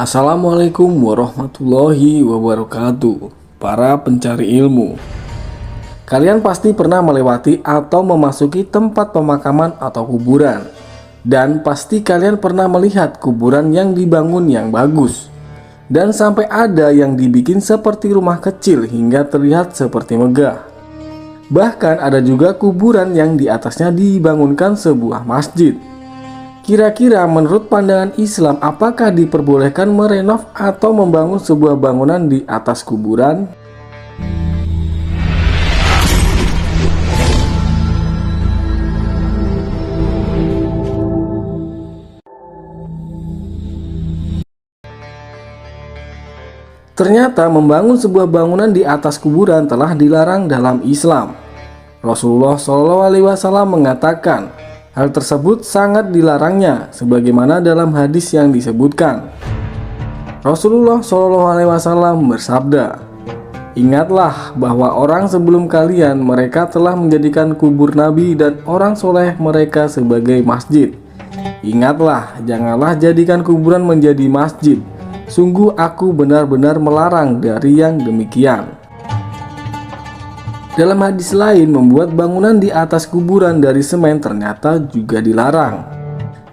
Assalamualaikum warahmatullahi wabarakatuh. Para pencari ilmu, kalian pasti pernah melewati atau memasuki tempat pemakaman atau kuburan. Dan pasti kalian pernah melihat kuburan yang dibangun yang bagus. Dan sampai ada yang dibikin seperti rumah kecil hingga terlihat seperti megah. Bahkan ada juga kuburan yang di atasnya dibangunkan sebuah masjid. Kira-kira menurut pandangan Islam, apakah diperbolehkan merenov atau membangun sebuah bangunan di atas kuburan? Ternyata membangun sebuah bangunan di atas kuburan telah dilarang dalam Islam. Rasulullah SAW mengatakan, hal tersebut sangat dilarangnya, sebagaimana dalam hadis yang disebutkan. Rasulullah SAW bersabda, "Ingatlah bahwa orang sebelum kalian mereka telah menjadikan kubur Nabi dan orang soleh mereka sebagai masjid. Ingatlah, janganlah jadikan kuburan menjadi masjid. Sungguh aku benar-benar melarang dari yang demikian." Dalam hadis lain, membuat bangunan di atas kuburan dari semen ternyata juga dilarang.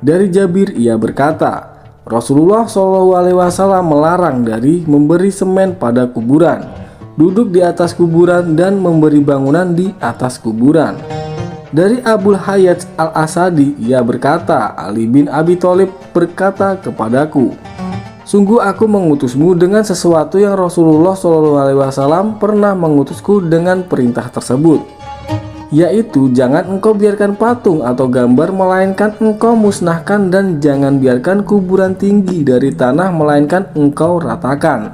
Dari Jabir ia berkata, Rasulullah SAW melarang dari memberi semen pada kuburan, duduk di atas kuburan, dan memberi bangunan di atas kuburan. Dari Abu Hayyaj al-Asadi ia berkata, Ali bin Abi Thalib berkata kepadaku, "Sungguh aku mengutusmu dengan sesuatu yang Rasulullah SAW pernah mengutusku dengan perintah tersebut, yaitu jangan engkau biarkan patung atau gambar melainkan engkau musnahkan, dan jangan biarkan kuburan tinggi dari tanah melainkan engkau ratakan."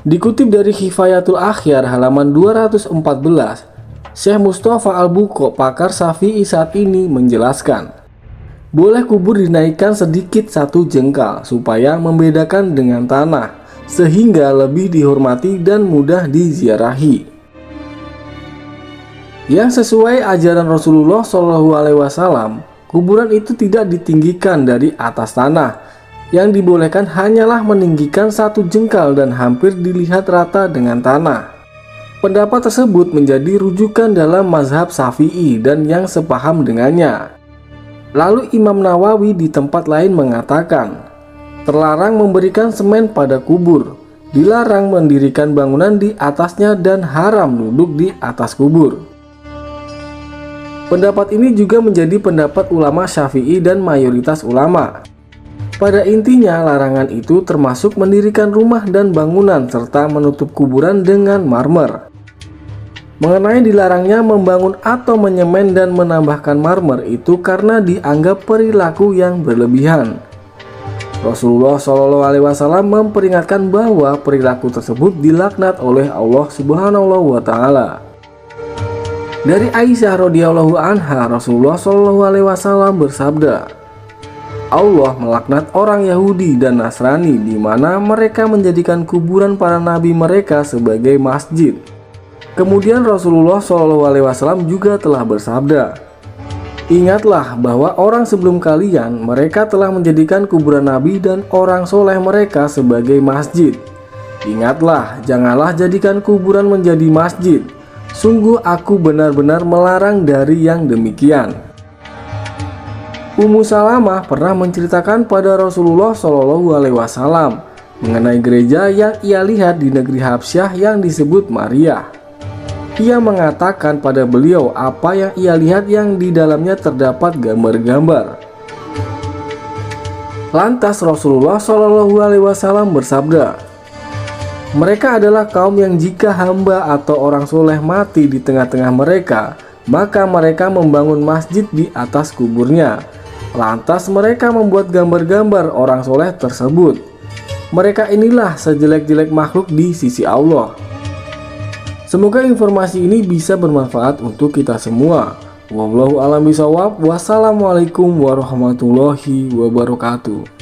Dikutip dari Hifayatul Akhyar halaman 214, Syekh Mustafa Al-Buqo, pakar Syafi'i saat ini menjelaskan, boleh kubur dinaikkan sedikit satu jengkal supaya membedakan dengan tanah, sehingga lebih dihormati dan mudah diziarahi. Yang sesuai ajaran Rasulullah SAW, kuburan itu tidak ditinggikan dari atas tanah. Yang dibolehkan hanyalah meninggikan satu jengkal dan hampir dilihat rata dengan tanah. Pendapat tersebut menjadi rujukan dalam mazhab Syafi'i dan yang sepaham dengannya. Lalu Imam Nawawi di tempat lain mengatakan, terlarang memberikan semen pada kubur, dilarang mendirikan bangunan di atasnya, dan haram duduk di atas kubur. Pendapat ini juga menjadi pendapat ulama Syafi'i dan mayoritas ulama. Pada intinya larangan itu termasuk mendirikan rumah dan bangunan serta menutup kuburan dengan marmer. Mengenai dilarangnya membangun atau menyemen dan menambahkan marmer itu karena dianggap perilaku yang berlebihan. Rasulullah SAW memperingatkan bahwa perilaku tersebut dilaknat oleh Allah Subhanahu wa Ta'ala. Dari Aisyah radhiyallahu anha, Rasulullah SAW bersabda, Allah melaknat orang Yahudi dan Nasrani di mana mereka menjadikan kuburan para nabi mereka sebagai masjid. Kemudian Rasulullah SAW juga telah bersabda, ingatlah bahwa orang sebelum kalian mereka telah menjadikan kuburan nabi dan orang soleh mereka sebagai masjid. Ingatlah, janganlah jadikan kuburan menjadi masjid. Sungguh aku benar-benar melarang dari yang demikian. Ummu Salamah pernah menceritakan pada Rasulullah SAW mengenai gereja yang ia lihat di negeri Habsyah yang disebut Maryah. Ia mengatakan pada beliau apa yang ia lihat yang di dalamnya terdapat gambar-gambar. Lantas Rasulullah SAW bersabda, mereka adalah kaum yang jika hamba atau orang soleh mati di tengah-tengah mereka, maka mereka membangun masjid di atas kuburnya. Lantas mereka membuat gambar-gambar orang soleh tersebut. Mereka inilah sejelek-jelek makhluk di sisi Allah. Semoga informasi ini bisa bermanfaat untuk kita semua. Wallahu a'lam bishawab. Wassalamualaikum warahmatullahi wabarakatuh.